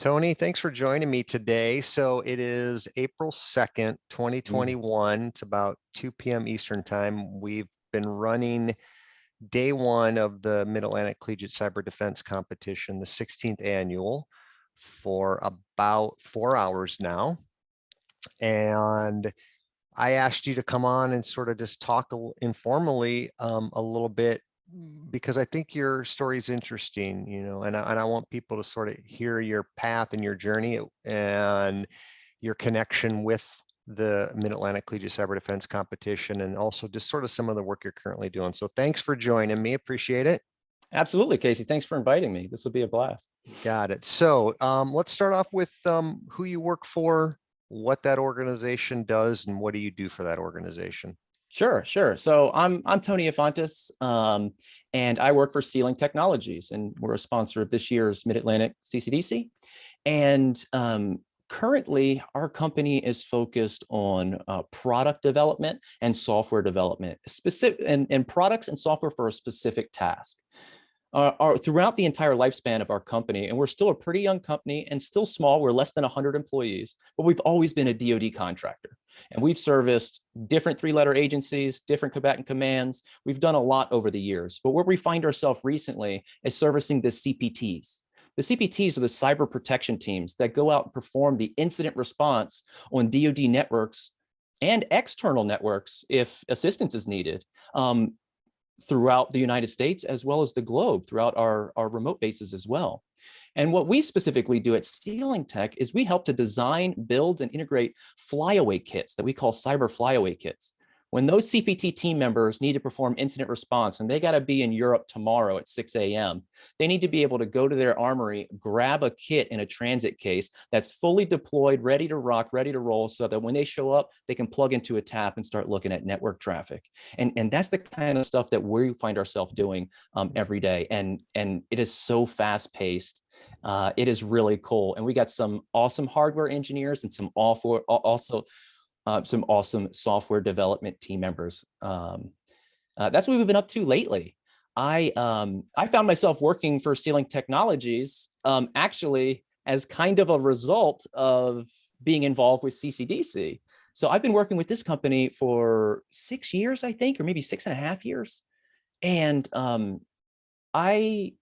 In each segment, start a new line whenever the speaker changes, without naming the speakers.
Tony, thanks for joining me today. So it is April 2nd,
Mm.
2021. It's about 2 p.m. Eastern time. We've been running day one of the Mid-Atlantic Collegiate Cyber Defense Competition, the 16th annual, for about 4 hours now. And I asked you to come on and sort of just talk informally a little bit because I think your story is interesting, and I want people to sort of hear your path and your journey and your connection with the Mid-Atlantic Collegiate Cyber Defense Competition, and also just sort of some of the work you're currently doing. So thanks for joining me. Appreciate it.
Absolutely, Casey. Thanks for inviting me. This will be a blast.
Got it. So let's start off with who you work for, what that organization does, and what do you do for that organization?
Sure. So I'm Tony Efantis, and I work for Sealing Technologies, and we're a sponsor of this year's Mid-Atlantic CCDC. And currently, our company is focused on product development and software development, specific and products and software for a specific task. Throughout the entire lifespan of our company, and we're still a pretty young company and still small, we're less than 100 employees, but we've always been a DoD contractor. And we've serviced different three-letter agencies, different combatant commands. We've done a lot over the years, but where we find ourselves recently is servicing the CPTs. The CPTs are the cyber protection teams that go out and perform the incident response on DoD networks and external networks if assistance is needed. Throughout the United States, as well as the globe, throughout our remote bases as well. And what we specifically do at Sealing Tech is we help to design, build, and integrate flyaway kits that we call cyber flyaway kits. When those CPT team members need to perform incident response and they got to be in Europe tomorrow at 6 a.m., they need to be able to go to their armory, grab a kit in a transit case that's fully deployed, ready to rock, ready to roll, so that when they show up, they can plug into a tap and start looking at network traffic. And that's the kind of stuff that we find ourselves doing every day. And it is so fast paced. It is really cool. And we got some awesome hardware engineers and some awesome software development team members. That's what we've been up to lately. I found myself working for Sealing Technologies actually as kind of a result of being involved with CCDC. So I've been working with this company for 6 years, I think, or maybe 6.5 years. And I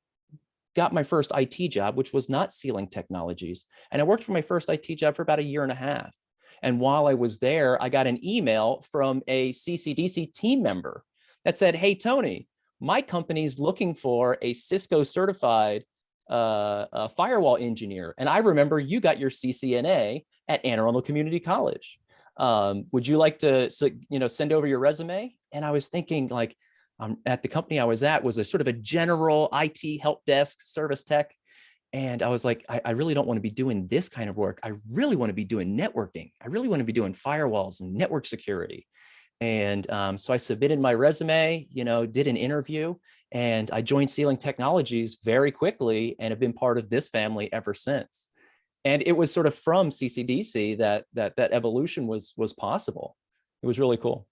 got my first IT job, which was not Sealing Technologies. And I worked for my first IT job for about 1.5 years. And while I was there, I got an email from a CCDC team member that said, "Hey, Tony, my company's looking for a Cisco certified firewall engineer. And I remember you got your CCNA at Anne Arundel Community College. Would you like to send over your resume?" And I was thinking, like, at the company I was at was a sort of a general IT help desk service tech. And I was like, I really don't want to be doing this kind of work. I really want to be doing networking. I really want to be doing firewalls and network security. And so I submitted my resume, did an interview, and I joined Sealing Technologies very quickly and have been part of this family ever since. And it was sort of from CCDC that evolution was possible. It was really cool.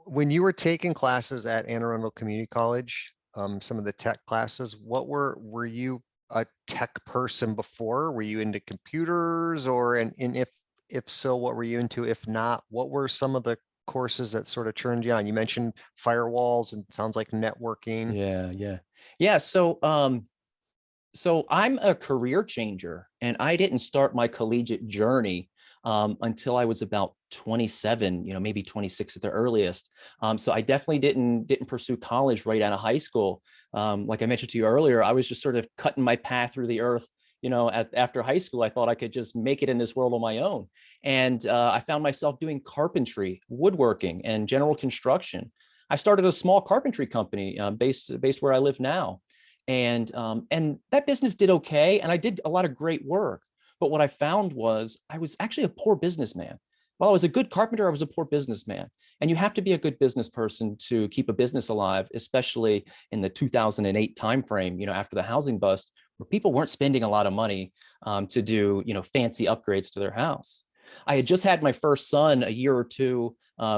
When you were taking classes at Anne Arundel Community College, some of the tech classes, were you a tech person before? Were you into computers, and if so, what were you into? If not, what were some of the courses that sort of turned you on? You mentioned firewalls and sounds like networking.
Yeah. So I'm a career changer, and I didn't start my collegiate journey until I was about 27, maybe 26 at the earliest. So I definitely didn't pursue college right out of high school. Like I mentioned to you earlier, I was just sort of cutting my path through the earth. After high school, I thought I could just make it in this world on my own. And I found myself doing carpentry, woodworking, and general construction. I started a small carpentry company based where I live now. And that business did okay. And I did a lot of great work. But what I found was I was actually a poor businessman. While I was a good carpenter, I was a poor businessman. And you have to be a good business person to keep a business alive, especially in the 2008 timeframe, after the housing bust, where people weren't spending a lot of money to do, fancy upgrades to their house. I had just had my first son a year or two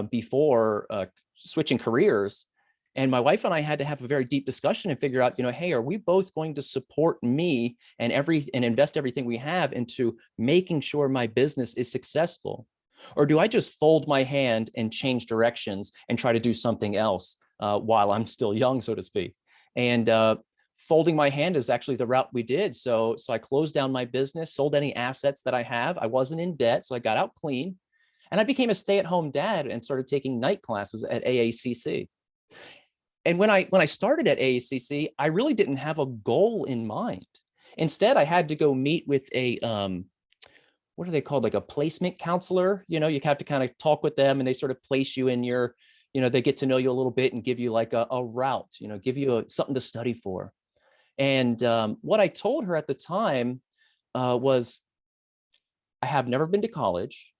before switching careers. And my wife and I had to have a very deep discussion and figure out, hey, are we both going to support me and invest everything we have into making sure my business is successful? Or do I just fold my hand and change directions and try to do something else while I'm still young, so to speak? And folding my hand is actually the route we did. So I closed down my business, sold any assets that I have. I wasn't in debt, so I got out clean. And I became a stay-at-home dad and started taking night classes at AACC. And when I started at AACC, I really didn't have a goal in mind. Instead, I had to go meet with a what are they called? Like a placement counselor. You have to kind of talk with them, and they sort of place you in your, they get to know you a little bit and give you like a route, give you something to study for. And what I told her at the time was, I have never been to college,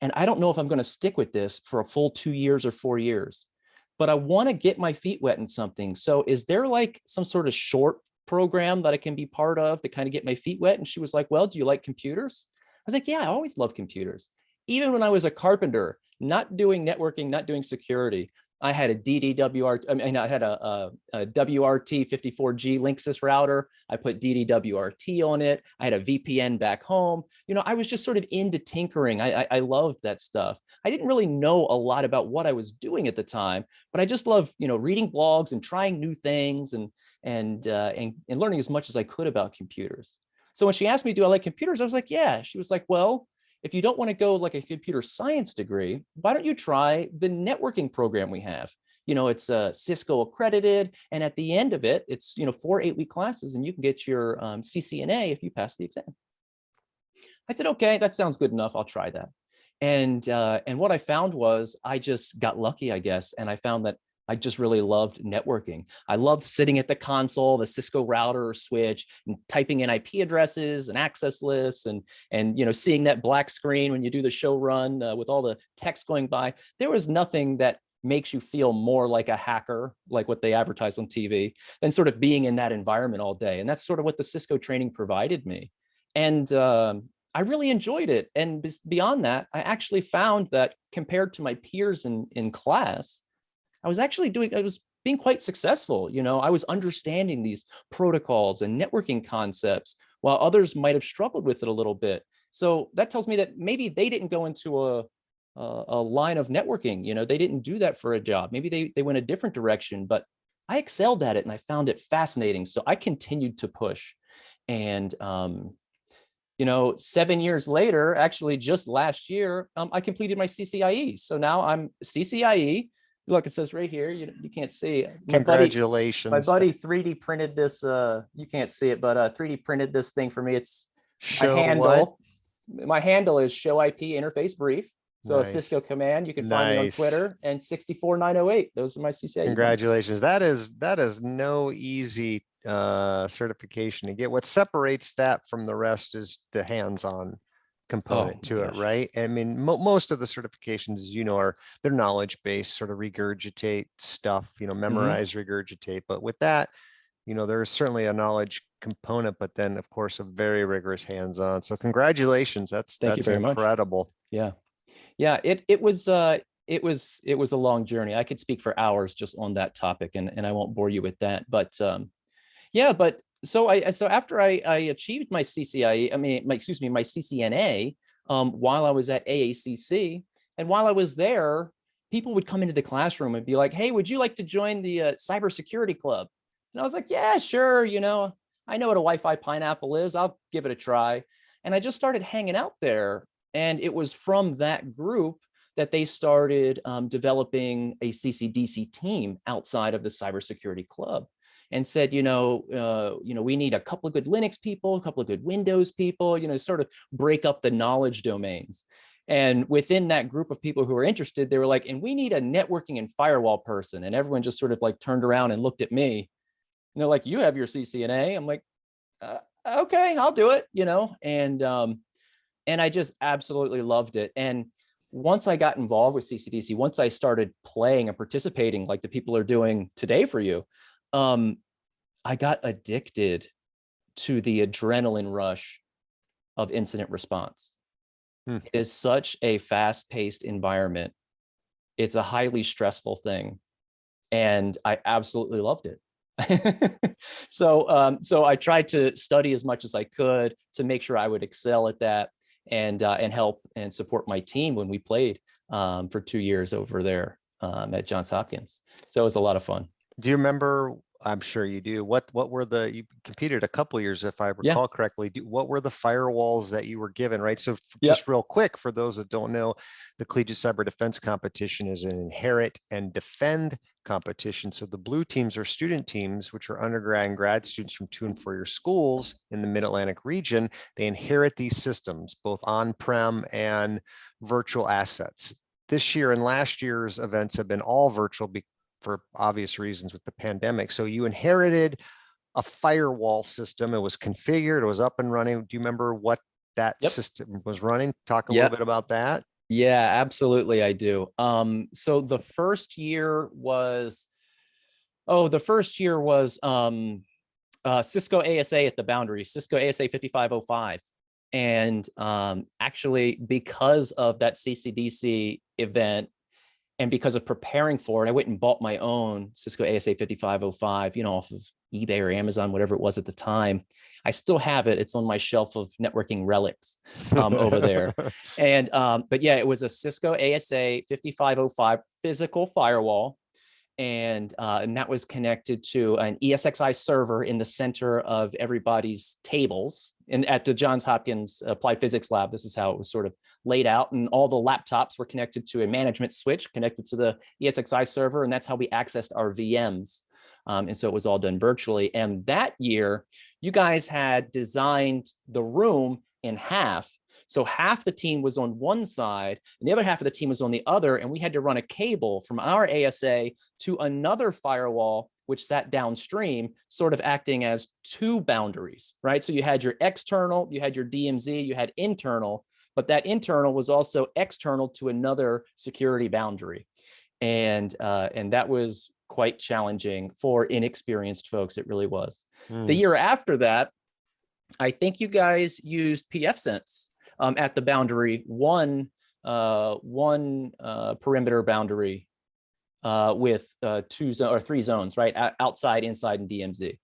and I don't know if I'm going to stick with this for a full 2 years or 4 years, but I want to get my feet wet in something. So is there like some sort of short program that I can be part of to kind of get my feet wet? And she was like, well, do you like computers? I was like, yeah, I always loved computers. Even when I was a carpenter, not doing networking, not doing security, I had a I had a WRT 54G Linksys router. I put DDWRT on it. I had a VPN back home. I was just sort of into tinkering. I loved that stuff. I didn't really know a lot about what I was doing at the time, but I just loved, reading blogs and trying new things and learning as much as I could about computers. So when she asked me, do I like computers? I was like, yeah. She was like, well, if you don't want to go like a computer science degree, why don't you try the networking program we have? It's Cisco accredited. And at the end of it, it's, 4 8-week classes, and you can get your CCNA if you pass the exam. I said, okay, that sounds good enough. I'll try that. And what I found was I just got lucky, I guess. And I found that I just really loved networking. I loved sitting at the console, the Cisco router or switch, and typing in IP addresses and access lists, and seeing that black screen when you do the show run with all the text going by. There was nothing that makes you feel more like a hacker, like what they advertise on TV, than sort of being in that environment all day. And that's sort of what the Cisco training provided me. And I really enjoyed it. And beyond that, I actually found that compared to my peers in class, I was being quite successful. I was understanding these protocols and networking concepts while others might have struggled with it a little bit. So that tells me that maybe they didn't go into a line of networking. They didn't do that for a job. Maybe they went a different direction, but I excelled at it and I found it fascinating. So I continued to push. And 7 years later, actually just last year, I completed my CCIE. So now I'm CCIE. Look, it says right here, you can't see.
Congratulations.
My buddy 3D printed this, you can't see it, but 3D printed this thing for me. It's my handle. My handle is show IP interface brief. So nice. A Cisco command, you can find me on Twitter, and 64908. Those are my CCIE.
Congratulations. Numbers. That is no easy certification to get. What separates that from the rest is the hands-on component to it, right? I mean, most of the certifications, they're knowledge-based, sort of regurgitate stuff, memorize, regurgitate. But with that, there's certainly a knowledge component, but then of course a very rigorous hands-on. So congratulations. That's incredible.
Much. Yeah. It was a long journey. I could speak for hours just on that topic, and I won't bore you with that. But so after I achieved my CCIE, my CCNA, while I was at AACC, and while I was there, people would come into the classroom and be like, "Hey, would you like to join the cybersecurity club?" And I was like, "Yeah, sure. I know what a Wi-Fi pineapple is. I'll give it a try." And I just started hanging out there, and it was from that group that they started developing a CCDC team outside of the cybersecurity club. And said, we need a couple of good Linux people, a couple of good Windows people, sort of break up the knowledge domains. And within that group of people who were interested, they were like, and we need a networking and firewall person. And everyone just sort of like turned around and looked at me. And they're like, you have your CCNA. I'm like, okay, I'll do it, and I just absolutely loved it. And once I got involved with CCDC, once I started playing and participating like the people are doing today for you, I got addicted to the adrenaline rush of incident response. It is such a fast-paced environment. It's a highly stressful thing. and I absolutely loved it. So I tried to study as much as I could to make sure I would excel at that, and help and support my team when we played for 2 years over there at Johns Hopkins. So it was a lot of fun.
Do you remember? I'm sure you do. What were you competed a couple years, if I
Yeah.
recall correctly. What were the firewalls that you were given, right? So
Yep.
just real quick, for those that don't know, the Collegiate Cyber Defense Competition is an inherit and defend competition. So the blue teams are student teams, which are undergrad and grad students from 2 and 4 year schools in the Mid-Atlantic region. They inherit these systems, both on-prem and virtual assets. This year and last year's events have been all virtual for obvious reasons with the pandemic. So you inherited a firewall system. It was configured, it was up and running. Do you remember what that
Yep.
system was running? Talk a little
Yep.
bit about that.
Yeah, absolutely. I do. So the first year was, Cisco ASA at the boundary, Cisco ASA 5505. And actually, because of that CCDC event, and because of preparing for it, I went and bought my own Cisco ASA 5505, off of eBay or Amazon, whatever it was at the time. I still have it. It's on my shelf of networking relics over there. But yeah, it was a Cisco ASA 5505 physical firewall. And that was connected to an ESXi server in the center of everybody's tables. And at the Johns Hopkins Applied Physics Lab, this is how it was sort of laid out. And all the laptops were connected to a management switch connected to the ESXi server. And that's how we accessed our VMs. And so it was all done virtually. And that year, you guys had designed the room in half. So half the team was on one side and the other half of the team was on the other. And we had to run a cable from our ASA to another firewall, which sat downstream, sort of acting as two boundaries, right? So you had your external, you had your DMZ, you had internal, but that internal was also external to another security boundary. And that was quite challenging for inexperienced folks. It really was. The year after that, I think you guys used pfSense at the boundary, one perimeter boundary with 3 zones, right? Outside, inside, and DMZ.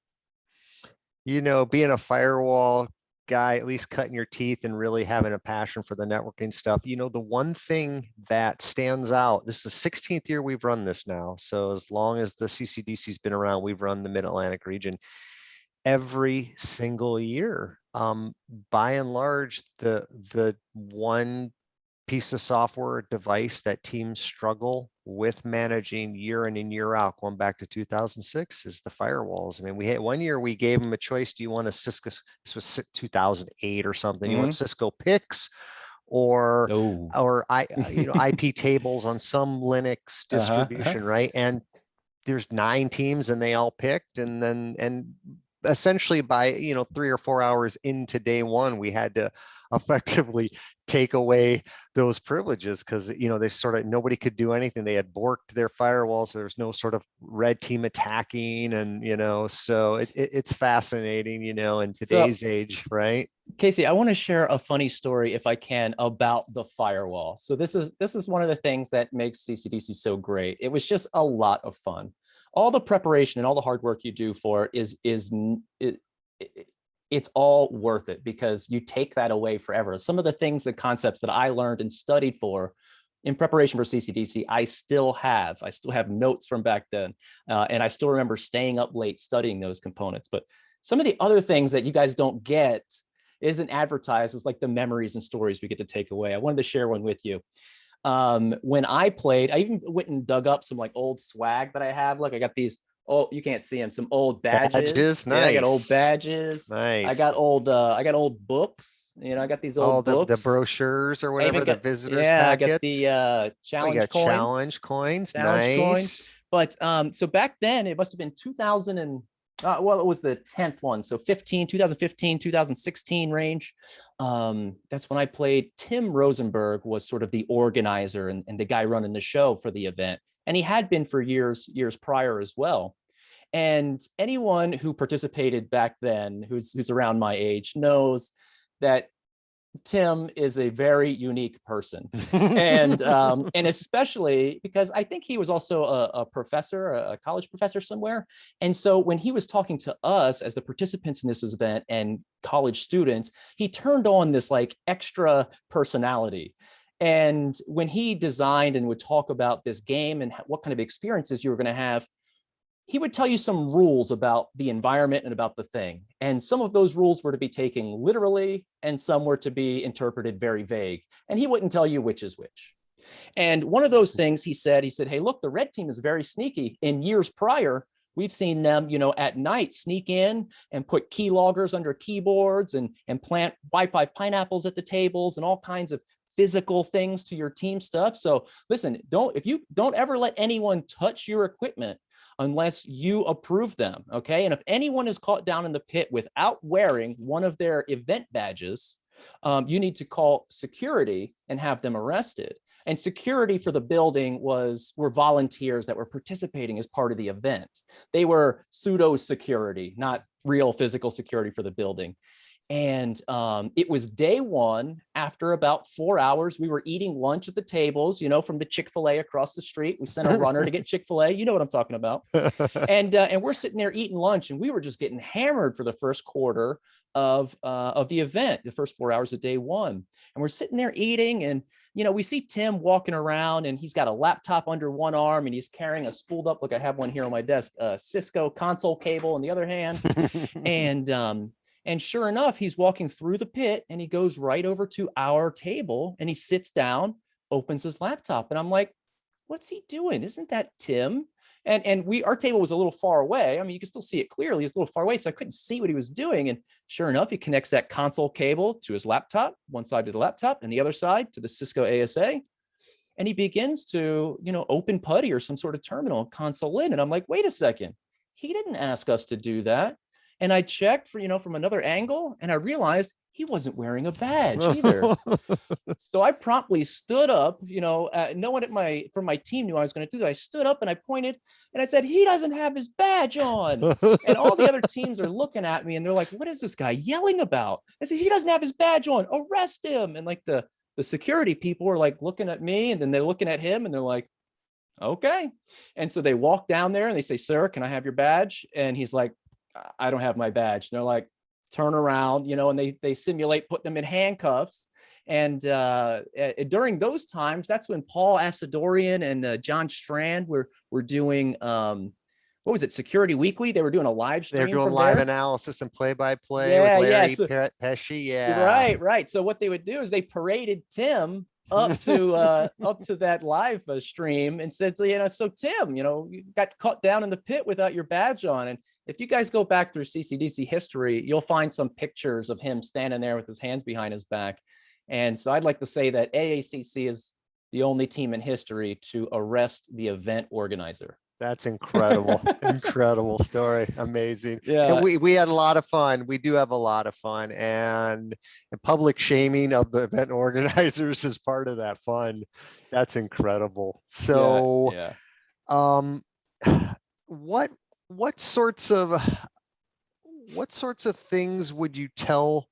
Being a firewall guy, at least cutting your teeth and really having a passion for the networking stuff, the one thing that stands out, this is the 16th year we've run this now. So as long as the CCDC's been around, we've run the Mid-Atlantic region every single year. By and large, the one piece of software device that teams struggle with managing year in and year out, going back to 2006, is the firewalls. I mean, we had one year we gave them a choice. Do you want a Cisco, this was 2008 or something, you want Cisco PICs or IP tables on some Linux distribution, right? And there's 9 teams and they all picked, and essentially by 3 or 4 hours into day one, we had to effectively take away those privileges because they sort of, nobody could do anything. They had borked their firewalls, so there's no sort of red team attacking, and so it's fascinating in today's age, right?
Casey, I want to share a funny story, if I can, about the firewall. So this is one of the things that makes CCDC so great. It was just a lot of fun. All the preparation and all the hard work you do for it it's all worth it because you take that away forever. Some of the things, the concepts that I learned and studied for in preparation for CCDC, I still have notes from back then. And I still remember staying up late studying those components. But some of the other things that you guys don't get isn't advertised as like the memories and stories we get to take away. I wanted to share one with you. When I played, I even went and dug up some like old swag that I have. Look, I got these, oh, you can't see them, some old badges.
Nice.
Yeah, I got old badges.
Nice.
I got old books. I got these old
the
books.
brochures or whatever, the visitors
I got
packets.
the challenge coins.
Challenge coins.
Challenge coins.
Nice.
But so back then it must have been 2000 and it was the 10th one. So 2015, 2016 range. That's when I played. Tim Rosenberg was sort of the organizer and the guy running the show for the event. And he had been for years prior as well. And anyone who participated back then, who's around my age, knows that Tim is a very unique person. And especially because I think he was also a professor, a college professor somewhere. And so when he was talking to us as the participants in this event and college students, he turned on this like extra personality. And when he designed and would talk about this game and what kind of experiences you were going to have, he would tell you some rules about the environment and about the thing. And some of those rules were to be taken literally, and some were to be interpreted very vague. And he wouldn't tell you which is which. And one of those things he said, hey, look, the red team is very sneaky. In years prior, we've seen them, at night sneak in and put key loggers under keyboards and plant Wi-Fi pineapples at the tables and all kinds of physical things to your team stuff. So listen, don't ever let anyone touch your equipment unless you approve them, okay? And if anyone is caught down in the pit without wearing one of their event badges, you need to call security and have them arrested. And security for the building were volunteers that were participating as part of the event. They were pseudo security, not real physical security for the building. And it was day one. After about 4 hours, we were eating lunch at the tables, from the Chick-fil-A across the street. We sent a runner to get Chick-fil-A. You know what I'm talking about. And we're sitting there eating lunch, and we were just getting hammered for the first quarter of the event, the first 4 hours of day one. And we're sitting there eating, and we see Tim walking around, and he's got a laptop under one arm, and he's carrying a spooled up, like I have one here on my desk, Cisco console cable in the other hand. And sure enough, he's walking through the pit, and he goes right over to our table, and he sits down, opens his laptop, and I'm like, what's he doing? Isn't that Tim? And our table was a little far away. I mean, you can still see it clearly. It's a little far away, so I couldn't see what he was doing. And sure enough, he connects that console cable to his laptop, one side to the laptop and the other side to the Cisco ASA. And he begins to, open PuTTY or some sort of terminal and console in. And I'm like, wait a second, he didn't ask us to do that. And I checked from another angle, and I realized he wasn't wearing a badge either. So I promptly stood up, no one from my team knew I was going to do that. I stood up and I pointed and I said, he doesn't have his badge on. And all the other teams are looking at me and they're like, what is this guy yelling about? I said, he doesn't have his badge on, arrest him. And like the security people were like looking at me, and then they're looking at him and they're like, okay. And so they walk down there and they say, sir, can I have your badge? And he's like, I don't have my badge. And they're like, turn around, and they simulate putting them in handcuffs. And during those times, that's when Paul Asadorian and John Strand were doing, what was it, Security Weekly? They were doing a live stream.
They're doing live analysis and play-by-play with Larry Pesci.
Yeah. Right. So what they would do is they paraded Tim up to that live stream and said, so Tim, you got caught down in the pit without your badge on. And if you guys go back through CCDC history, you'll find some pictures of him standing there with his hands behind his back. And so I'd like to say that AACC is the only team in history to arrest the event organizer.
That's incredible. Incredible story. Amazing.
Yeah.
And we had a lot of fun. We do have a lot of fun, and the public shaming of the event organizers is part of that fun. That's incredible. So, what sorts of things would you tell?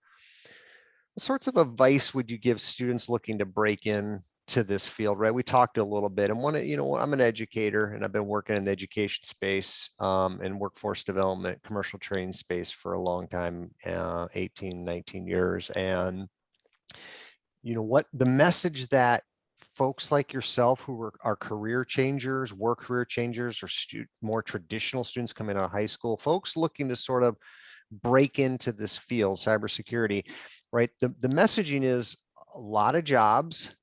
What sorts of advice would you give students looking to break in to this field? Right, we talked a little bit, and I'm an educator, and I've been working in the education space and workforce development, commercial training space for a long time, 18, 19 years. And what the message that folks like yourself who are career changers, were career changers, or more traditional students coming out of high school, folks looking to sort of break into this field, cybersecurity, right? The messaging is a lot of jobs,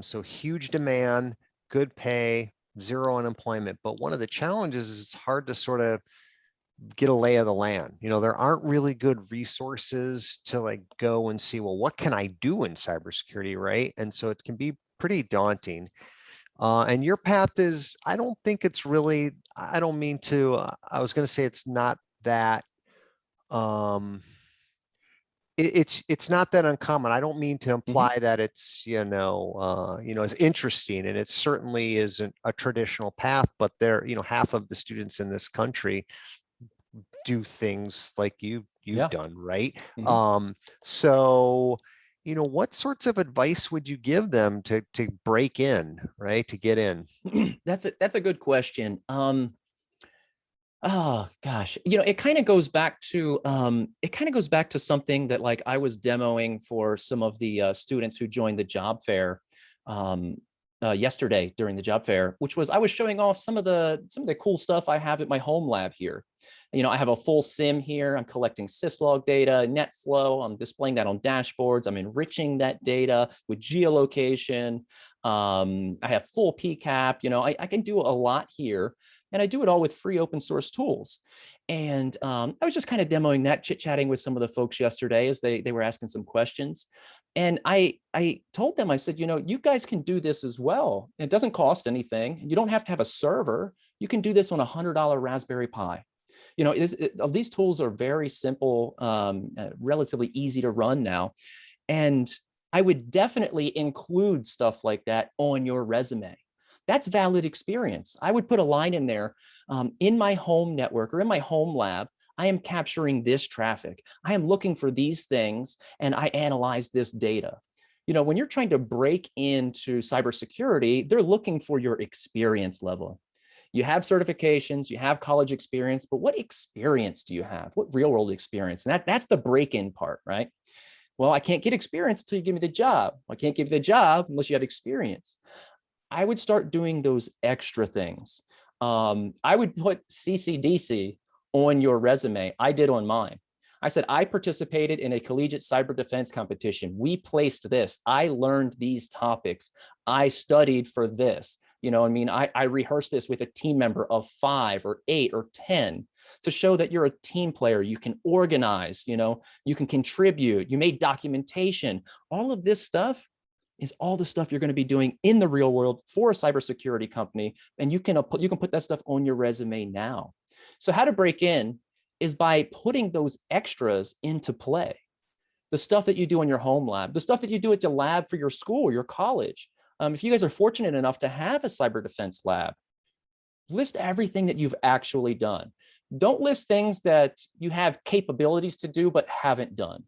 so huge demand, good pay, zero unemployment. But one of the challenges is it's hard to sort of get a lay of the land. There aren't really good resources to like go and see, well, what can I do in cybersecurity, right? And so it can be pretty daunting. And your path is, I don't think it's really, I don't mean to, I was going to say it's not that, it's not that uncommon. I don't mean to imply that it's, it's interesting, and it certainly isn't a traditional path, but there, half of the students in this country do things like you've done, right? So, what sorts of advice would you give them to break in, right? To get in?
That's a good question. Oh gosh, it kind of goes back to something that like I was demoing for some of the students who joined the job fair yesterday during the job fair, which was I was showing off some of the cool stuff I have at my home lab here. I have a full sim here. I'm collecting syslog data, net flow. I'm displaying that on dashboards. I'm enriching that data with geolocation. I have full PCAP. I can do a lot here. And I do it all with free open source tools. And I was just kind of demoing that, chit-chatting with some of the folks yesterday as they were asking some questions. And I told them, I said, you guys can do this as well. It doesn't cost anything. You don't have to have a server. You can do this on a $100 Raspberry Pi. These tools are very simple, relatively easy to run now. And I would definitely include stuff like that on your resume. That's valid experience. I would put a line in there, in my home network or in my home lab, I am capturing this traffic. I am looking for these things and I analyze this data. When you're trying to break into cybersecurity, they're looking for your experience level. You have certifications, you have college experience, but what experience do you have? What real world experience? And that's the break-in part, right? Well, I can't get experience until you give me the job. I can't give you the job unless you have experience. I would start doing those extra things. I would put CCDC on your resume. I did on mine. I said, I participated in a collegiate cyber defense competition. We placed this. I learned these topics. I studied for this. I rehearsed this with a team member of 5 or 8 or 10 to show that you're a team player. You can organize, you can contribute. You made documentation. All of this stuff is all the stuff you're going to be doing in the real world for a cybersecurity company. And you can put that stuff on your resume now. So how to break in is by putting those extras into play. The stuff that you do in your home lab, the stuff that you do at your lab for your school, your college. If you guys are fortunate enough to have a cyber defense lab, list everything that you've actually done. Don't list things that you have capabilities to do but haven't done,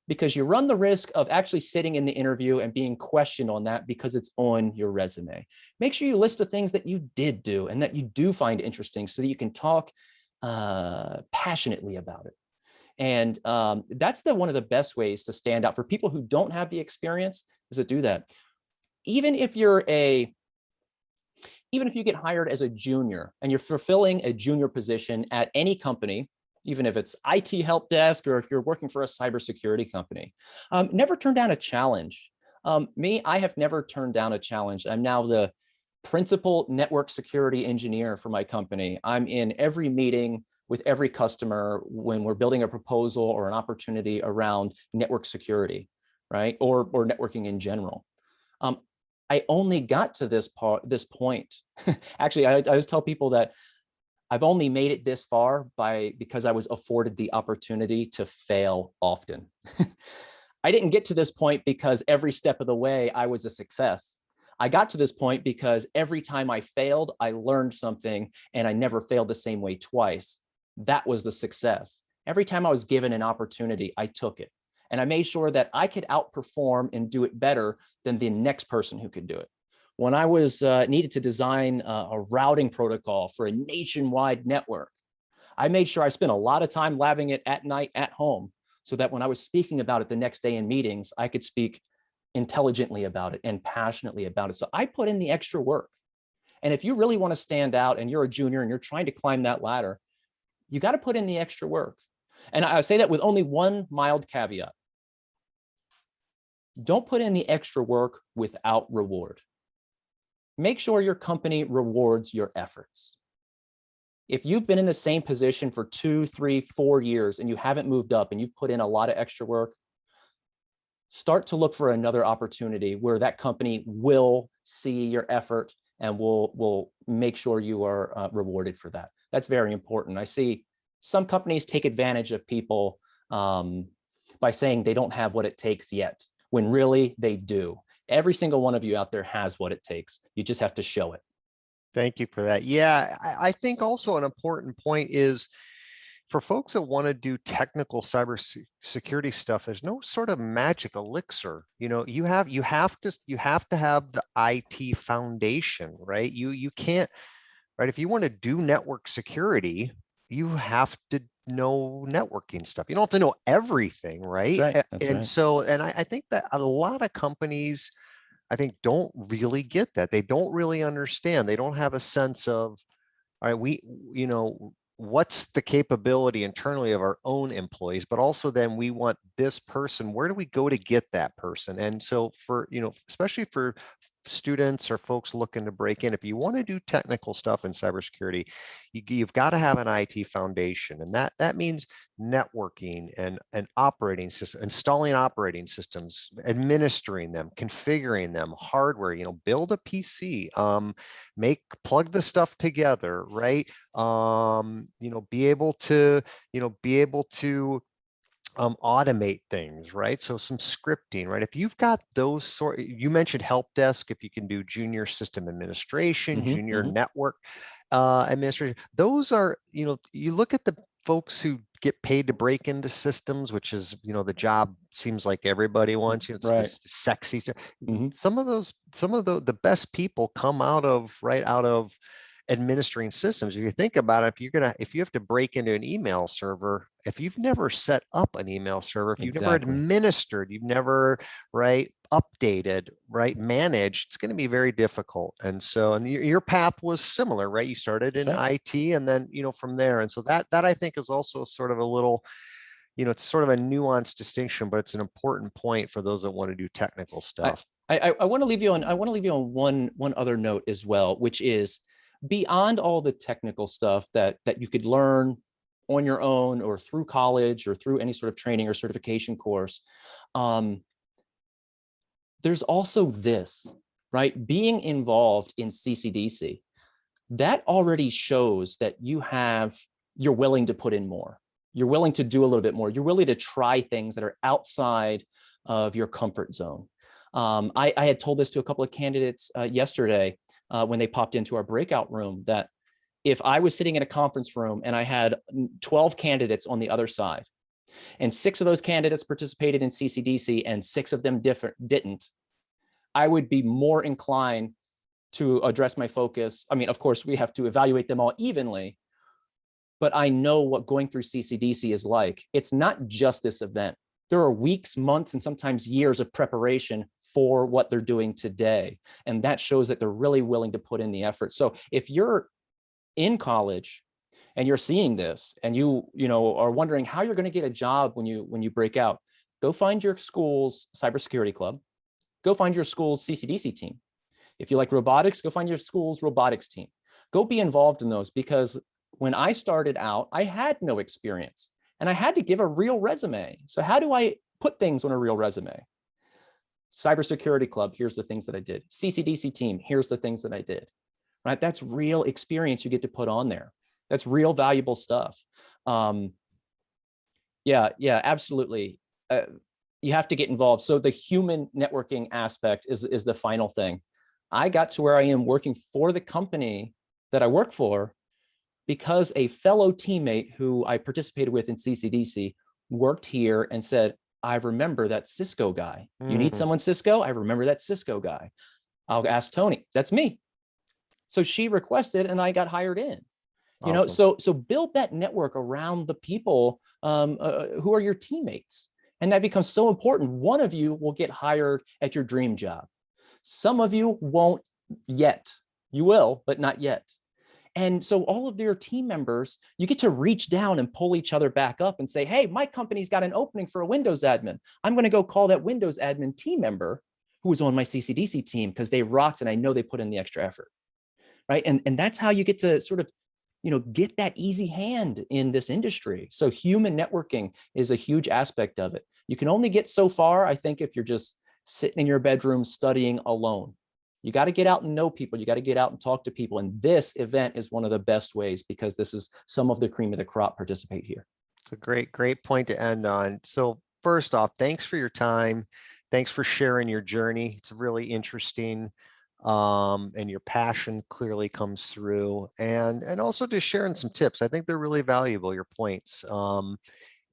because you run the risk of actually sitting in the interview and being questioned on that because it's on your resume. Make sure you list the things that you did do and that you do find interesting so that you can talk passionately about it. And that's one of the best ways to stand out for people who don't have the experience, is to do that. Even if you get hired as a junior and you're fulfilling a junior position at any company, even if it's IT help desk or if you're working for a cybersecurity company, never turn down a challenge. I have never turned down a challenge. I'm now the principal network security engineer for my company. I'm in every meeting with every customer when we're building a proposal or an opportunity around network security, right? Or networking in general. I only got to this point. Actually, I always tell people that I've only made it this far because I was afforded the opportunity to fail often. I didn't get to this point because every step of the way I was a success. I got to this point because every time I failed, I learned something and I never failed the same way twice. That was the success. Every time I was given an opportunity, I took it. And I made sure that I could outperform and do it better than the next person who could do it. When I was needed to design a routing protocol for a nationwide network, I made sure I spent a lot of time labbing it at night at home so that when I was speaking about it the next day in meetings, I could speak intelligently about it and passionately about it. So I put in the extra work. And if you really want to stand out and you're a junior and you're trying to climb that ladder, you got to put in the extra work. And I say that with only one mild caveat. Don't put in the extra work without reward. Make sure your company rewards your efforts. If you've been in the same position for 2, 3, 4 years and you haven't moved up and you've put in a lot of extra work, start to look for another opportunity where that company will see your effort and will make sure you are rewarded for that. That's very important. I see some companies take advantage of people by saying they don't have what it takes yet, when really they do. Every single one of you out there has what it takes. You just have to show it.
Thank you for that. Yeah, I think also an important point is, for folks that want to do technical security stuff, there's no sort of magic elixir. You have to have the IT foundation, right? You can't, right? If you want to do network security, you have to know networking stuff. You don't have to know everything,
That's
right?
right. That's
And
right.
so, and I think that a lot of companies, I think, don't really get that. They don't really understand. They don't have a sense of, all right, what's the capability internally of our own employees, but also then we want this person, where do we go to get that person? And so especially for students or folks looking to break in, if you want to do technical stuff in cybersecurity, you've got to have an IT foundation. And that means networking and operating system, installing operating systems, administering them, configuring them, hardware, build a PC, plug the stuff together, right? Be able to automate things, right? So some scripting, right? If you've got you mentioned help desk, if you can do junior system administration, junior network administration, those are, you look at the folks who get paid to break into systems, which is, the job seems like everybody wants, it's
Right.
this sexy stuff.
Mhm.
Some of the best people come out of administering systems. If you think about it, if you have to break into an email server, if you've never set up an email server, if you've never
Exactly.
administered, you've never, right, updated, right, managed, it's going to be very difficult. And so, and your path was similar, right? You started
That's
in
right.
IT and then, from there. And so that I think is also sort of a little, it's sort of a nuanced distinction, but it's an important point for those that want to do technical
I
stuff.
I want to leave you on one other note as well, which is beyond all the technical stuff that you could learn on your own or through college or through any sort of training or certification course. Um, there's also this, right? Being involved in CCDC, that already shows that you're willing to put in more. You're willing to do a little bit more. You're willing to try things that are outside of your comfort zone. I had told this to a couple of candidates yesterday when they popped into our breakout room, that if I was sitting in a conference room and I had 12 candidates on the other side, and 6 of those candidates participated in CCDC and 6 of them didn't, I would be more inclined to address my focus. I mean, of course, we have to evaluate them all evenly, but I know what going through CCDC is like. It's not just this event. There are weeks, months, and sometimes years of preparation for what they're doing today. And that shows that they're really willing to put in the effort. So if you're in college and you're seeing this and you are wondering how you're going to get a job when you break out, go find your school's cybersecurity club, go find your school's CCDC team. If you like robotics, go find your school's robotics team. Go be involved in those, because when I started out, I had no experience and I had to give a real resume. So how do I put things on a real resume? Cybersecurity club, here's the things that I did. CCDC team, here's the things that I did. Right? That's real experience you get to put on there. That's real valuable stuff. Yeah, absolutely. You have to get involved. So the human networking aspect is the final thing. I got to where I am working for the company that I work for because a fellow teammate who I participated with in CCDC worked here and said, I remember that Cisco guy. You need someone Cisco? I remember that Cisco guy. I'll ask Tony. That's me. So she requested and I got hired in.
Awesome.
So build that network around the people who are your teammates. And that becomes so important. One of you will get hired at your dream job. Some of you won't yet. You will, but not yet. And so all of your team members, you get to reach down and pull each other back up and say, hey, my company's got an opening for a Windows admin. I'm going to go call that Windows admin team member who was on my CCDC team because they rocked and I know they put in the extra effort. Right. And that's how you get to sort of, get that easy hand in this industry. So human networking is a huge aspect of it. You can only get so far, I think, if you're just sitting in your bedroom studying alone. You got to get out and know people. You got to get out and talk to people. And this event is one of the best ways because this is some of the cream of the crop participate here.
It's a great point to end on. So first off, thanks for your time. Thanks for sharing your journey. It's really interesting. and your passion clearly comes through, and also just sharing some tips. I think they're really valuable, your points.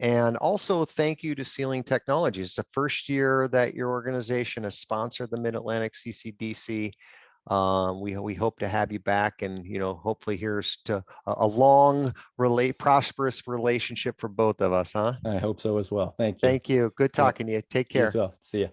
And also thank you to Sealing Technologies. It's the first year that your organization has sponsored the Mid-Atlantic CCDC. We hope to have you back, and hopefully here's to a long, prosperous relationship for both of us, huh?
I hope so as well. Thank you.
Thank you. Good
Yeah,
talking to you. Take
you as
care.
well. See ya.